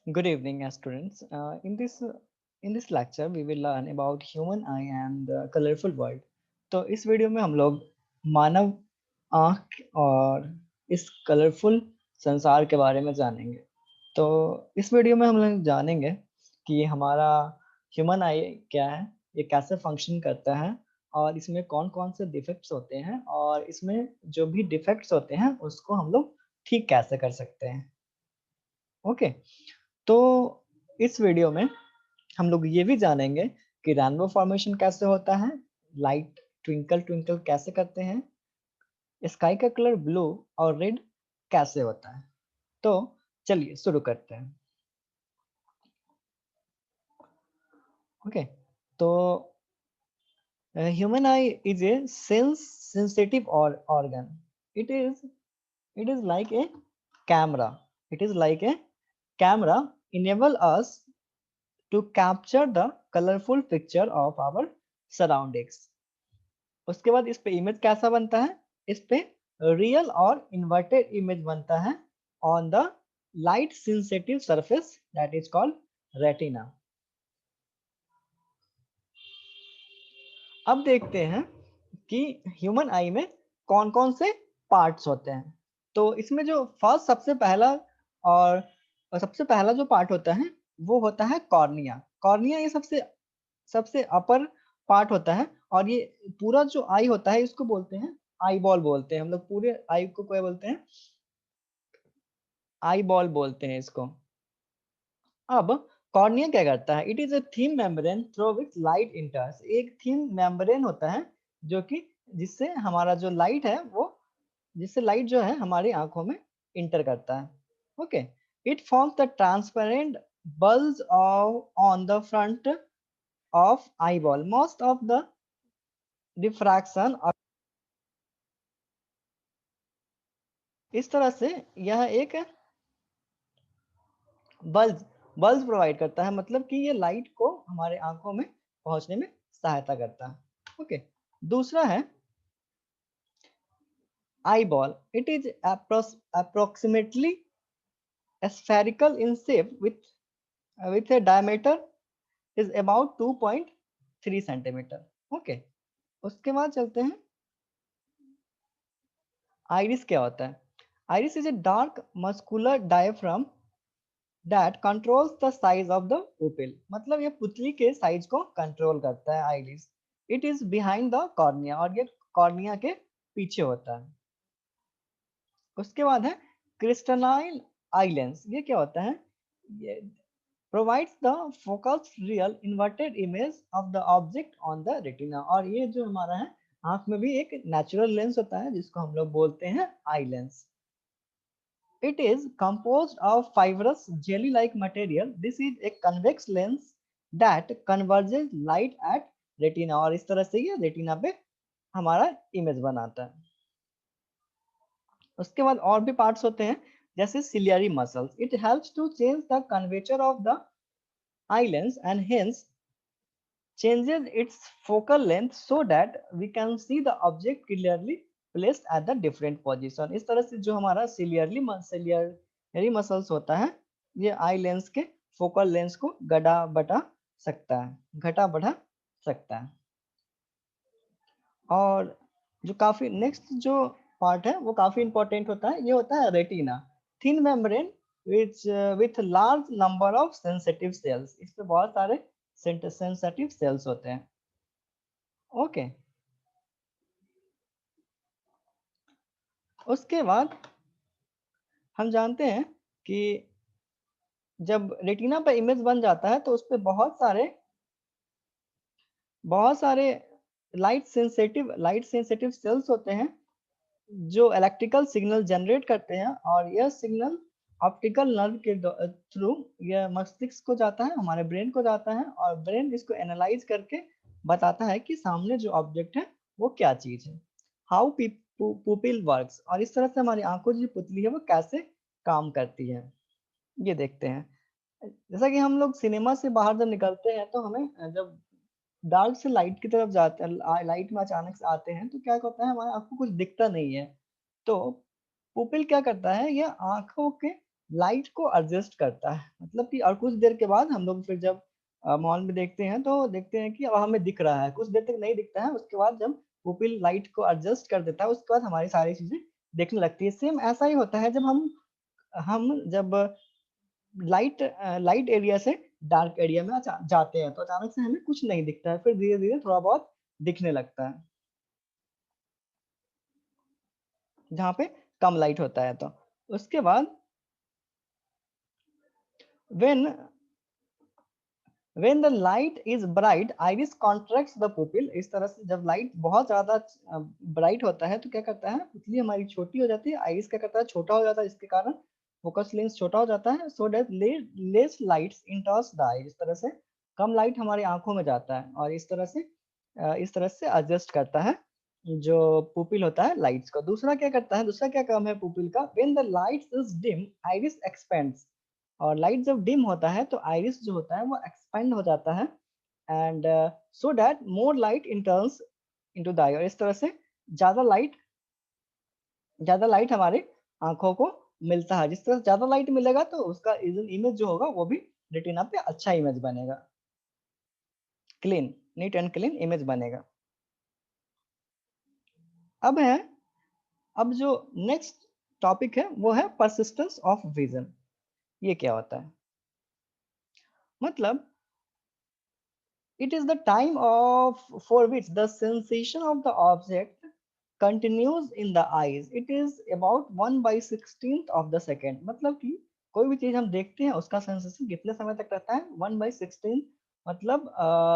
Good evening, students. In this lecture, we will learn about human eye and the colorful world. तो इस video में हम लोग मानव आँख और इस कलरफुल संसार के बारे में जानेंगे। तो इस वीडियो में हम लोग जानेंगे कि हमारा ह्यूमन आई क्या है, ये कैसे फंक्शन करता है और इसमें कौन-कौन से डिफेक्ट्स होते हैं और इसमें जो भी डिफेक्ट्स होते हैं उसको हम लोग ठीक कैसे कर सकते हैं। ओके। तो इस वीडियो में हम लोग ये भी जानेंगे कि रेनबो फॉर्मेशन कैसे होता है, लाइट ट्विंकल ट्विंकल कैसे करते हैं, स्काई का कलर ब्लू और रेड कैसे होता है। तो चलिए शुरू करते हैं। ओके। तो human eye is a sensitive और organ. It is like a camera. It is like a camera enable us to capture the colorful picture of our surroundings. उसके बाद इस पे इमेज कैसा बनता है, इस पे रियल और इन्वर्टेड इमेज बनता है on the light sensitive surface that is called retina. अब देखते हैं कि ह्यूमन आई में कौन कौन से पार्ट्स होते हैं। तो इसमें जो फर्स्ट और सबसे पहला जो पार्ट होता है वो होता है कॉर्निया। कॉर्निया ये सबसे सबसे अपर पार्ट होता है और ये पूरा जो आई होता है इसको बोलते हैं आई बॉल बोलते हैं। हम लोग पूरे आई को क्या बोलते हैं, आई बॉल बोलते हैं इसको। अब कॉर्निया क्या करता है, it is a thin membrane through which light इंटर्स। एक थिन मेम्ब्रेन होता है जो कि जिससे हमारा जो लाइट है वो जिससे लाइट जो है हमारी आंखों में इंटर करता है। Okay. It forms the transparent bulge on the front of eye ball. Most of the diffraction इस तरह से यह एक बल्ब बल्ब प्रोवाइड करता है, मतलब कि ये लाइट को हमारे आंखों में पहुंचने में सहायता करता है। ओके। दूसरा है eye ball. It is approximately spherical in shape with a diameter is about 2.3 centimetre. Okay. उसके बाद चलते हैं आइरिस क्या होता है। Iris is a dark muscular diaphragm that controls the size of the pupil. मतलब ये पुतली के साइज को कंट्रोल करता है iris. It is behind the cornea और ये कॉर्निया के पीछे होता है। उसके बाद है क्रिस्टलाइन आई लेंस। ये क्या होता है, ये provides the focus real inverted image of the object on the retina. और ये जो हमारा है आंख में भी एक नेचुरल लेंस होता है जिसको हम लोग बोलते हैं eye lens. It is composed of fibrous jelly-like material. This is a convex lens that converges light at retina और इस तरह से ये रेटिना पे हमारा इमेज बनाता है। उसके बाद और भी पार्ट्स होते हैं जैसे ciliary muscles. It helps to change the curvature of the eye lens and hence changes its focal length so that we can see the object clearly placed at the different position। इस तरह से जो हमारा ciliary muscles होता है ये eye lens के focal lens को घटा बढ़ा सकता है। और जो काफी नेक्स्ट जो पार्ट है वो काफी इंपॉर्टेंट होता है, ये होता है retina. Thin membrane with large number of sensitive sales. इस पे बहुत सारे सेंसिटिव सेल्स होते हैं। ओके। उसके बाद हम जानते हैं कि जब रेटिना पर इमेज बन जाता है तो उस पे बहुत सारे लाइट सेंसिटिव सेल्स होते हैं जो इलेक्ट्रिकल सिग्नल जनरेट करते हैं और यह सिग्नल ऑप्टिकल नर्व के थ्रू यह मस्तिष्क को जाता है, हमारे ब्रेन को जाता है और ब्रेन इसको एनालाइज करके बताता है कि सामने जो ऑब्जेक्ट है वो क्या चीज है। How pupil works. और इस तरह से हमारी आंखों की पुतली है वो कैसे काम करती है ये देखते हैं। जैसा कि हम लोग सिनेमा से बाहर जब निकलते हैं तो हमें जब डार्क से लाइट की तरफ जाते हैं, लाइट में अचानक से आते हैं तो क्या होता है हमारे आंखों को कुछ दिखता नहीं है। तो पुपिल क्या करता है, यह आंखों के लाइट को एडजस्ट करता है, मतलब कि और कुछ देर के बाद हम लोग फिर जब मॉल में देखते हैं तो देखते हैं कि अब हमें दिख रहा है, कुछ देर तक नहीं दिखता है, उसके बाद जब पुपिल लाइट को एडजस्ट कर देता है उसके बाद हमारी सारी चीजें देखने लगती है। सेम ऐसा ही होता है जब हम जब लाइट एरिया से डार्क एरिया में जाते हैं तो अचानक से हमें कुछ नहीं दिखता है, फिर धीरे धीरे थोड़ा बहुत दिखने लगता है जहाँ पे कम लाइट होता है। तो उसके बाद when when the light is bright iris contracts the pupil। इस तरह से जब लाइट बहुत ज्यादा ब्राइट होता है तो क्या करता है, पुतली हमारी छोटी हो जाती है, आइरिस क्या करता है, छोटा हो जाता है, इसके कारण फोकस लेंस छोटा हो जाता है, so that less lights enters the eye. इस तरह से कम लाइट हमारी आंखों में जाता है और इस तरह से एडजस्ट करता है जो पुपिल होता है लाइट्स को। दूसरा क्या करता है, दूसरा क्या काम है पुपिल का, when the lights is dim iris expends. और लाइट जब डिम होता है तो आइरिस जो होता है वो एक्सपेंड हो जाता है and so that more light enters into the eye. और इस तरह से ज्यादा लाइट ज्यादा लाइट हमारे आंखों को मिलता है। जिस तरह से ज्यादा लाइट मिलेगा तो उसका इमेज जो होगा वो भी रेटिना पे अच्छा इमेज बनेगा, clean, neat and clean image बनेगा। अब है अब जो नेक्स्ट टॉपिक है वो है परसिस्टेंस ऑफ विजन। ये क्या होता है, मतलब it is the time of for which the sensation of the object continues in the eyes। it is about 1/16 of the second। मतलब कि कोई भी चीज हम देखते हैं उसका सेंसेशन कितने समय तक रहता है, 1/16, मतलब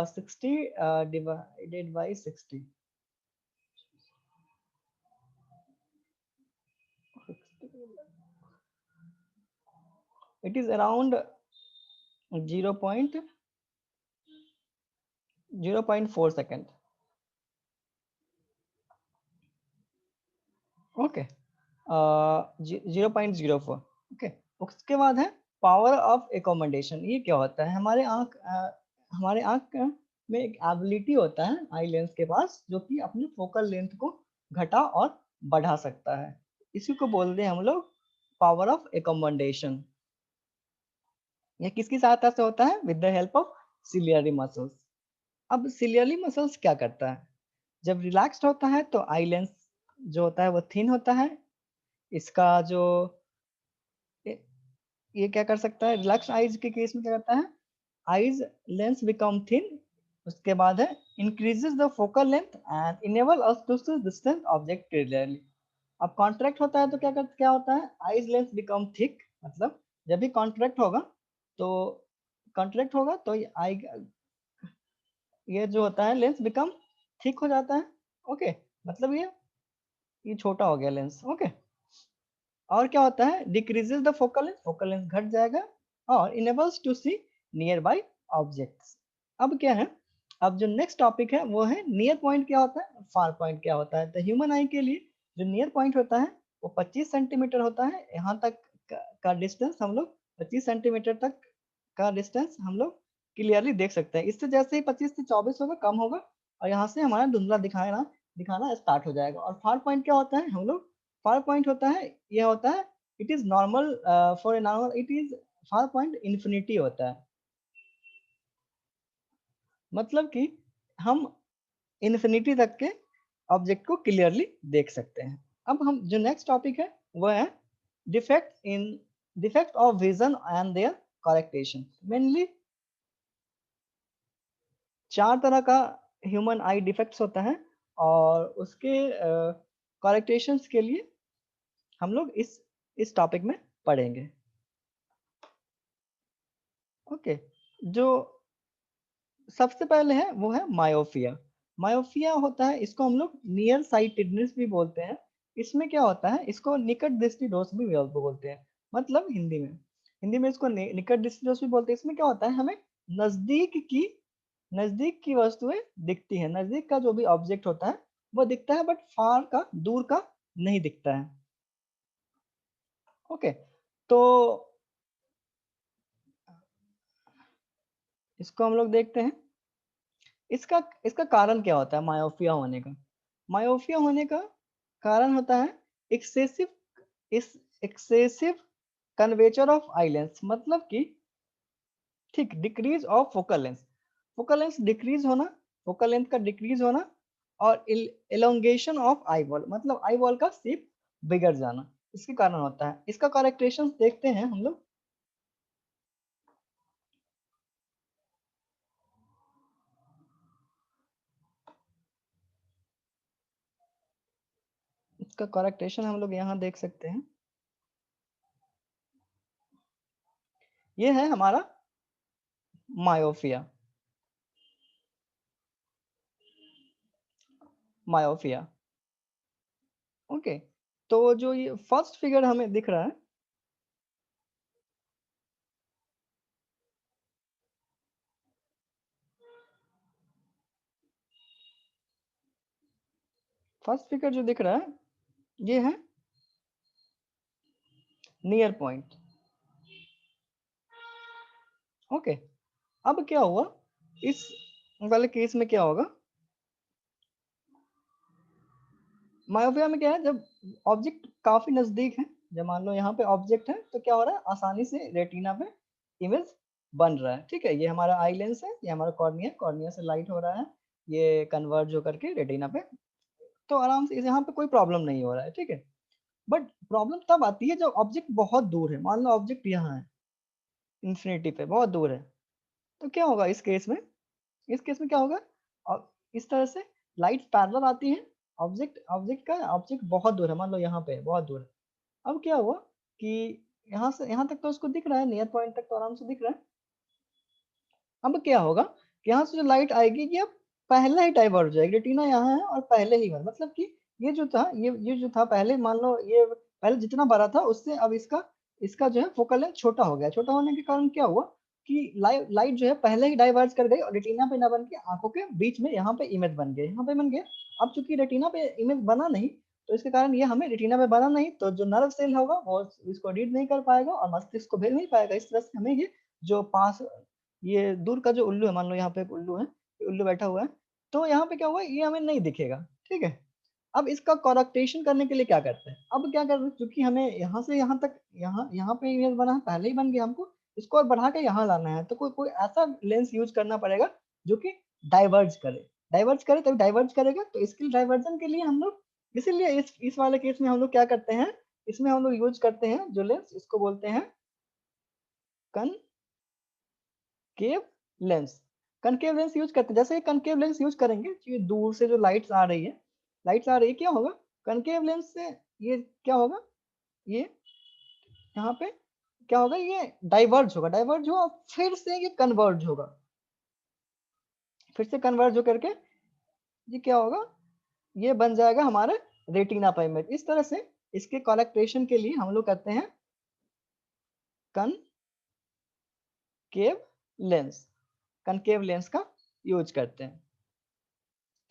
60 divided by 60। it is around 0.4 second. Okay, 0.04। Okay, उसके बाद है पावर ऑफ एकोमोडेशन। ये क्या होता है, हमारे आंख में एक एबिलिटी होता है आई लेंस के पास जो कि अपनी फोकल लेंथ को घटा और बढ़ा सकता है। इसी को बोलते हैं हम लोग पावर ऑफ एकोमोडेशन। यह किसकी सहायता से होता है, with the help of ciliary muscles. अब सिलियरी मसल्स क्या करता है, जब रिलैक्स्ड होता है तो आई लेंस जो होता है वो थिन होता है। इसका जो ये क्या कर सकता है, रिलैक्स आइज के केस में क्या करता है, आइज लेंस बिकम थिन। उसके बाद है increases the focal length and enable us to see distant object clearly. अब कॉन्ट्रैक्ट होता है तो क्या होता है, आइज लेंस बिकम थिक। मतलब जब भी तो कॉन्ट्रैक्ट होगा तो ये जो होता है लेंस बिकम थिक हो जाता है। ओके, मतलब ये छोटा हो गया लेंस। ओके, और क्या होता है, डिक्रीजेस द फोकल लेंथ घट जाएगा और enables to see nearby objects. अब क्या है, अब जो नेक्स्ट टॉपिक है वो है नियर पॉइंट क्या होता है, फार पॉइंट क्या होता है। तो ह्यूमन आई के लिए जो नियर पॉइंट होता है वो 25 सेंटीमीटर होता है। यहाँ तक का डिस्टेंस हम लोग 25 सेंटीमीटर तक का डिस्टेंस हम लोग क्लियरली देख सकते हैं। इससे जैसे ही 25 से 24 होगा कम होगा और यहाँ से हमारा धुंधला दिखाना दिखाना स्टार्ट हो जाएगा। और फार पॉइंट क्या होता है, हम लोग फार पॉइंट होता है, यह होता है it is normal for a normal, it is far point infinity होता है। मतलब कि हम इन्फिनिटी तक के ऑब्जेक्ट को क्लियरली देख सकते हैं। अब हम जो नेक्स्ट टॉपिक है वो है defect of vision and their correction. Mainly 4 तरह का ह्यूमन आई डिफेक्ट्स होता है और उसके करेक्टेशंस के लिए हम लोग इस टॉपिक में पढ़ेंगे। ओके, जो सबसे पहले है वो है मायोपिया। मायोपिया होता है, इसको हम लोग नियर साइटेडनेस भी बोलते हैं। इसमें क्या होता है, इसको निकट दृष्टि दोष भी बोलते हैं। मतलब हिंदी में इसको निकट दृष्टि दोष भी बोलते हैं। इसमें क्या होता है, हमें नजदीक की नजदीक की वस्तुएं दिखती है, नजदीक का जो भी ऑब्जेक्ट होता है वो दिखता है, बट फार का, दूर का नहीं दिखता है। ओके, तो इसको हम लोग देखते हैं। इसका इसका कारण क्या होता है मायोपिया होने का। मायोपिया होने का कारण होता है एक्सेसिव इस एक्सेसिव कन्वेचर ऑफ आई लेंस मतलब कि ठीक decrease of focal length decrease होना, फोकल लेंथ का डिक्रीज होना, और एलोंगेशन ऑफ आई बॉल मतलब आई बॉल का शेप बिगड़ जाना, इसके कारण होता है। इसका करेक्टेशन देखते हैं हम लोग। इसका करेक्टेशन हम लोग यहाँ देख सकते हैं। ये है हमारा मायोपिया, मायोपिया। ओके, तो जो ये फर्स्ट फिगर हमें दिख रहा है, फर्स्ट फिगर जो दिख रहा है ये है नियर पॉइंट। ओके, अब क्या हुआ इस वाले केस में, क्या होगा मायोपिया में, क्या है जब ऑब्जेक्ट काफी नजदीक है, जब मान लो यहाँ पे ऑब्जेक्ट है तो क्या हो रहा है आसानी से रेटिना पे इमेज बन रहा है। ठीक है, ये हमारा आई लेंस है, ये हमारा कॉर्निया, कॉर्निया से लाइट हो रहा है, ये कन्वर्ज होकर के रेटिना पे, तो आराम से यहाँ पे कोई प्रॉब्लम नहीं हो रहा है। ठीक है, बट प्रॉब्लम तब आती है जब ऑब्जेक्ट बहुत दूर है। मान लो ऑब्जेक्ट यहाँ है, इंफिनिटी पे बहुत दूर है, तो क्या होगा इस केस में, इस केस में क्या होगा, और इस तरह से लाइट पैरेलल आती है, ऑब्जेक्ट बहुत दूर है, मान लो यहाँ पे बहुत दूर है। अब क्या हुआ कि यहाँ से यहाँ तक तो उसको दिख रहा है, नियर पॉइंट तक तो आराम से दिख रहा है। अब क्या होगा कि यहाँ से जो लाइट आएगी ये अब पहले ही डाइवर्ट हो जाएगी, रेटिना यहाँ है और पहले ही बन, मतलब कि ये जो था, ये जो था पहले, मान लो ये पहले जितना बड़ा था उससे अब इसका इसका जो है फोकल लेंथ छोटा हो गया। छोटा होने के कारण क्या हुआ कि लाइट जो है पहले ही डाइवर्ज कर गई और रेटिना पे ना बन के आंखों के बीच में यहाँ पे इमेज बन गई, यहाँ पे बन गया। अब चूंकि रेटिना पे इमेज बना नहीं, तो इसके कारण ये हमें रेटिना पे बना नहीं, तो जो नर्व सेल होगा वो इसको रीड नहीं कर पाएगा और मस्तिष्क को भेज नहीं पाएगा। इस तरह से हमें ये जो पास, ये दूर का जो उल्लू है, मान लो यहाँ पे एक उल्लू है, ये उल्लू बैठा हुआ है, तो यहाँ पे क्या हुआ ये हमें नहीं दिखेगा। ठीक है, अब इसका करेक्टेशन करने के लिए क्या करते हैं, अब क्या करते हैं, क्योंकि हमें यहाँ से यहाँ तक, यहाँ यहाँ पे इमेज बना है, पहले ही बन गया, हमको इसको और बढ़ा के यहाँ लाना है, तो कोई कोई ऐसा लेंस यूज करना पड़ेगा जो कि डाइवर्ज करे, डाइवर्ज करे तभी डाइवर्ज करेगा। तो इसके डाइवर्जन के लिए हम लोग, इसीलिए इस वाले केस में हम लोग क्या करते हैं, इसमें हम लोग यूज करते हैं जो लेंस, इसको बोलते हैं concave lens. Concave lens use करते हैं, जैसे ही कनकेव लेंस यूज करेंगे, ये दूर से जो लाइट्स आ रही है, क्या होगा कनकेव लेंस से, ये क्या होगा, ये यहाँ पे क्या होगा, ये डाइवर्ज होगा, डाइवर्ज हुआ फिर से ये कन्वर्ज होगा, फिर से कन्वर्ज हो करके ये क्या होगा, ये बन जाएगा हमारे रेटिना पर इमेज। इस तरह से इसके करेक्टेशन के लिए हम लोग करते हैं कनकेव लेंस, कनकेव लेंस का यूज करते हैं।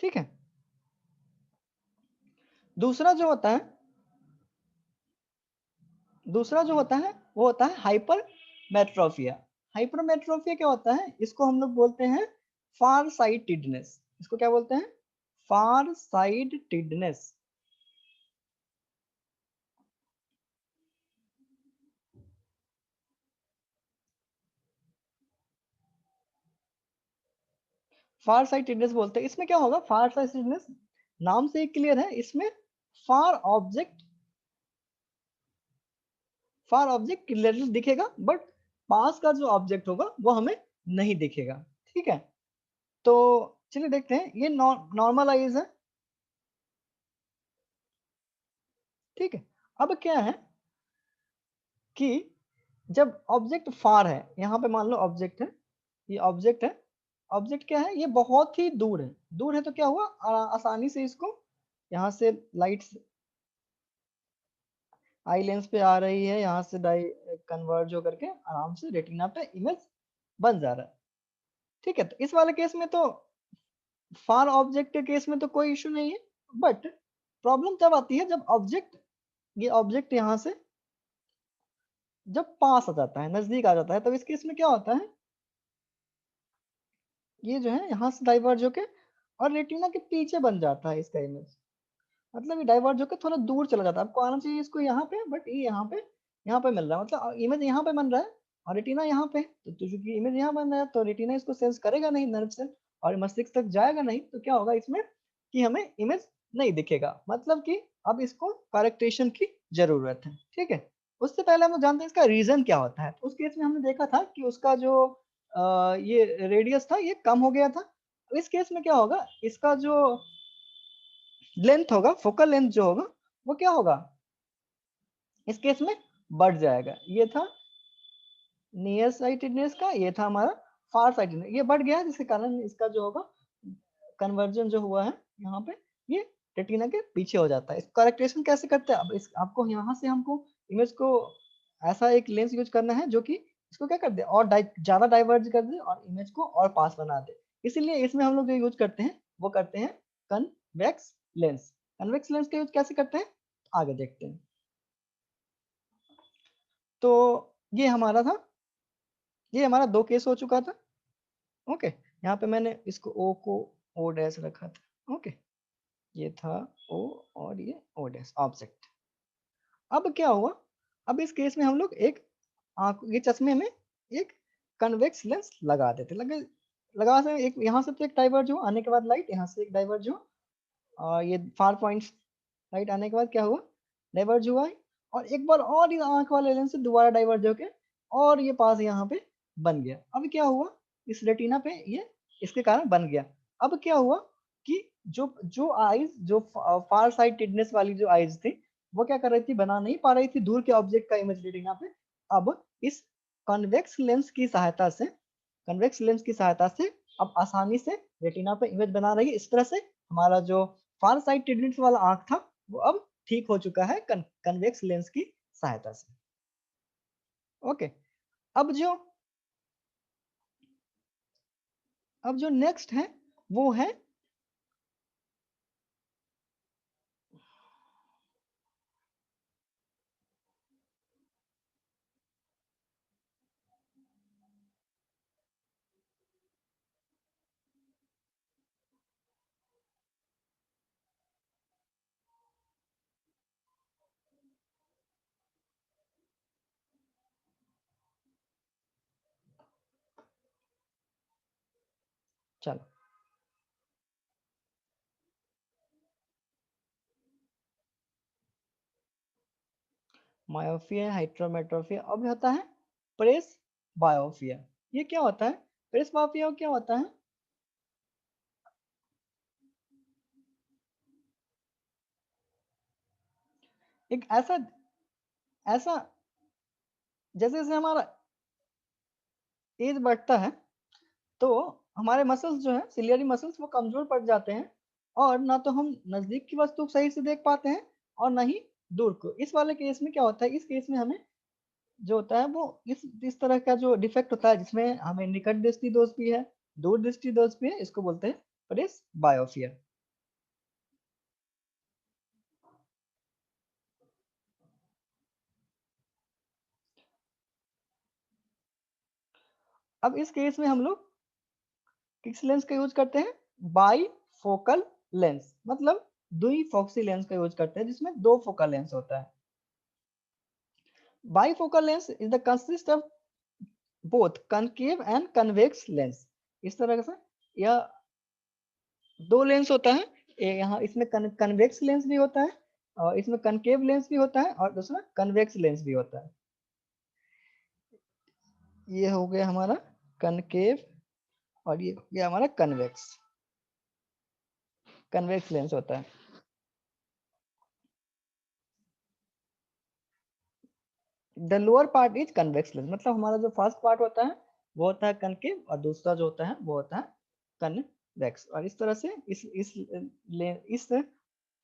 ठीक है, दूसरा जो होता है, दूसरा जो होता है वो होता है हाइपरमेट्रोपिया। हाइपरमेट्रोपिया क्या होता है, इसको हम लोग बोलते हैं फार साइटेडनेस। इसको क्या बोलते हैं, फार साइटेडनेस। फार साइटेडनेस बोलते हैं। इसमें क्या होगा, फार साइटेडनेस नाम से ही क्लियर है, इसमें फार ऑब्जेक्ट, फार ऑब्जेक्ट क्लियरली दिखेगा, बट पास का जो ऑब्जेक्ट होगा वो हमें नहीं दिखेगा। ठीक है, तो चलिए देखते हैं, ये नॉर्मल आइज है। ठीक है, अब क्या है कि जब ऑब्जेक्ट फार है, यहाँ पे मान लो ऑब्जेक्ट है, ये ऑब्जेक्ट है, ऑब्जेक्ट क्या है, ये बहुत ही दूर है, दूर है तो क्या हुआ, आसानी से इसको यहाँ से लाइट आई लेंस पे आ रही है, यहाँ से डाई कन्वर्ज होकर के आराम से रेटिना पे इमेज बन जा रहा है। ठीक है, तो इस वाले केस में तो, फार ऑब्जेक्ट के केस में तो कोई इशू नहीं है, बट प्रॉब्लम तब आती है जब ऑब्जेक्ट, ये ऑब्जेक्ट यहाँ से जब पास आ जाता है, नजदीक आ जाता है, तब इस केस में क्या होता है, ये जो है यहाँ से डाइवर्ज होके और रेटिना के पीछे बन जाता है इसका इमेज, मतलब ये डाइवर्ज होकर थोड़ा दूर चला जाता है, आपको आना चाहिए इसको यहाँ पे, बट ये यहाँ पे यहाँ पे मिल रहा है, मतलब इमेज यहाँ पे बन रहा है और रेटिना यहाँ पे, तो चूंकि इमेज यहाँ बन रहा है तो रेटिना इसको सेंस करेगा नहीं नर्व से और मस्तिष्क तक जाएगा नहीं, तो क्या होगा इसमें कि हमें इमेज नहीं दिखेगा, मतलब कि अब इसको करेक्टेशन की जरूरत है। ठीक है, उससे पहले हम लोग जानते हैं इसका रीजन क्या होता है। उस केस में हमने देखा था कि उसका जो ये रेडियस था ये कम हो गया था। तो इस केस में क्या होगा, इसका जो लेंथ होगा, फोकल लेंथ जो होगा वो क्या होगा, इस केस में बढ़ जाएगा। ये था नियर साइटेडनेस का, ये था हमारा फार साइटेडनेस, ये बढ़ गया जिसके कारण इसका जो होगा कन्वर्जन जो हुआ है यहाँ पे, ये रेटिना के पीछे हो जाता है। इसका करेक्टेशन कैसे करते हैं, अब इस आपको यहाँ से हमको इमेज को ऐसा एक लेंस यूज करना है जो कि इसको क्या कर दे और ज्यादा डाइवर्ज कर दे और इमेज को और पास बना दे। इसीलिए इसमें हम लोग जो यूज करते हैं वो करते हैं कन्वेक्स लेंस। कन्वेक्स लेंस का यूज कैसे करते हैं आगे देखते हैं। तो ये हमारा था, ये हमारा दो केस हो चुका था। ओके, यहाँ पे मैंने इसको ओ को ओ डैश रखा था। ओके, ये था ओ और ये ओ डैश ऑब्जेक्ट। अब क्या हुआ, अब इस केस में हम लोग एक आंख ये चश्मे में एक कन्वेक्स लेंस लगा देते, लगा से एक यहाँ से तो एक डाइवर्ज हुआ, आने के बाद लाइट यहाँ से एक डाइवर्ज हुआ और ये फार पॉइंट्स लाइट आने के बाद क्या हुआ, डाइवर्ज हुआ है और एक बार और इस आंख वाले लेंस से दोबारा डाइवर्ज होके और ये पास यहाँ पे बन गया। अब क्या हुआ, इस रेटिना पे ये इसके कारण बन गया। अब क्या हुआ कि जो जो आईज जो फार साइटेडनेस वाली जो आईज थी वो क्या कर रही थी, बना नहीं पा रही थी दूर के ऑब्जेक्ट का इमेज रेटिना पे। अब इस कन्वेक्स लेंस की सहायता से, कन्वेक्स लेंस की सहायता से अब आसानी से रेटिना पे इमेज बना रही है। इस तरह से हमारा जो फार साइटेडनेस वाला आंख था वो अब ठीक हो चुका है कन्वेक्स लेंस की सहायता से। ओके, अब जो अब जो नेक्स्ट है वो है चलो मायोपिया हाइड्रोमेट्रोपिया। अब होता है प्रेस बायोपिया। ये क्या होता है, प्रेस बायोपिया क्या होता है, एक ऐसा ऐसा जैसे जैसे हमारा एज बढ़ता है तो हमारे मसल्स जो है सिलियरी मसल्स वो कमजोर पड़ जाते हैं और ना तो हम नजदीक की वस्तु को सही से देख पाते हैं और ना ही दूर को। इस वाले केस में क्या होता है, इस केस में हमें जो होता है वो इस तरह का जो डिफेक्ट होता है जिसमें हमें निकट दृष्टि दोष भी है, दूर दृष्टि दोष भी है, इसको बोलते हैं प्रेस बायोपिया। अब इस केस में हम लोग किस लेंस का यूज करते हैं, बाई फोकल लेंस, मतलब दुई फोक्सी लेंस का यूज करते हैं जिसमें दो फोकल लेंस होता है। Bifocal lens is the consist of both concave and convex lens. इस तरह से यह दो लेंस होता है, यहाँ इसमें कन्वेक्स लेंस भी होता है और इसमें कनकेव लेंस भी होता है और दूसरा कन्वेक्स लेंस भी होता है। ये हो गया हमारा कनकेव और ये हो गया हमारा कन्वेक्स, कन्वेक्स लेंस होता है। The lower part is convex lens, मतलब हमारा जो फर्स्ट पार्ट होता है वो होता है कनकेव और दूसरा जो होता है वो होता है कन्वेक्स। और इस तरह से इस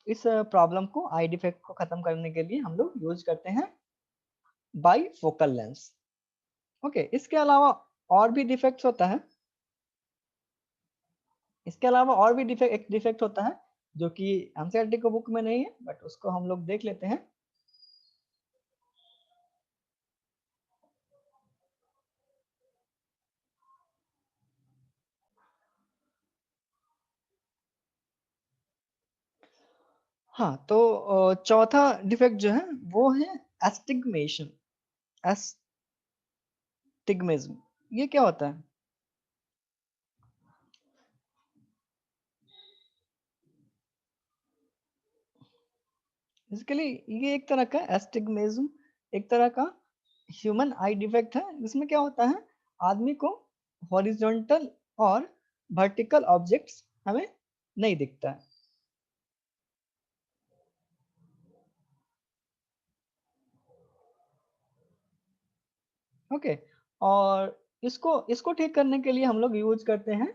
इस प्रॉब्लम को आई डिफेक्ट को खत्म करने के लिए हम लोग यूज करते हैं बाई फोकल लेंस। ओके, इसके अलावा और भी डिफेक्ट्स होता है, इसके अलावा और भी एक डिफेक्ट होता है जो कि एनसीईआरटी को बुक में नहीं है बट उसको हम लोग देख लेते हैं। हाँ, तो चौथा डिफेक्ट जो है वो है एस्टिग्मेशन। एस्टिग्मेज्म, ये क्या होता है? बेसिकली ये एक तरह का एस्टिग्मेज्म, एक तरह का ह्यूमन आई डिफेक्ट है। इसमें क्या होता है, आदमी को हॉरिजॉन्टल और वर्टिकल ऑब्जेक्ट्स हमें नहीं दिखता है। ओके, और इसको इसको ठीक करने के लिए हम लोग यूज करते हैं,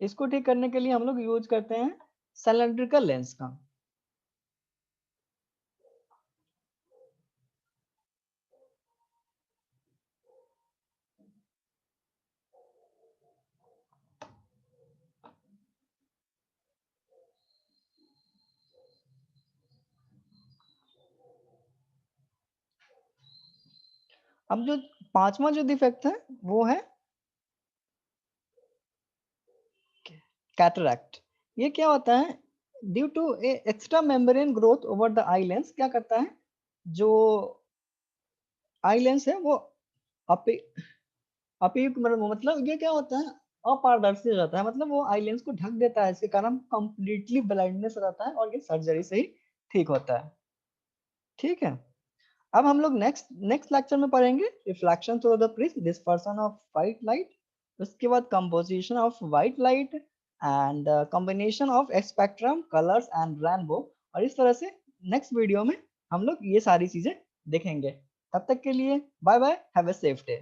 इसको ठीक करने के लिए हम लोग यूज करते हैं सिलिंड्रिकल लेंस का। अब जो पांचवा जो डिफेक्ट है वो है कैटरैक्ट। ये क्या होता है, due to a extra membrane growth over the eye lens, क्या करता है, जो आई लेंस है वो अपी मतलब ये क्या होता है, अपारदर्शी हो जाता है, मतलब वो आई लेंस को ढक देता है, इसके कारण कंप्लीटली ब्लाइंडनेस रहता है और ये सर्जरी से ही ठीक होता है। ठीक है, अब हम लोग नेक्स्ट नेक्स्ट लेक्चर में पढ़ेंगे reflection through the prism, dispersion of white light, उसके बाद composition of white light and combination of spectrum colours and rainbow. और इस तरह से नेक्स्ट वीडियो में हम लोग ये सारी चीजें देखेंगे। तब तक के लिए bye bye, have a safe day.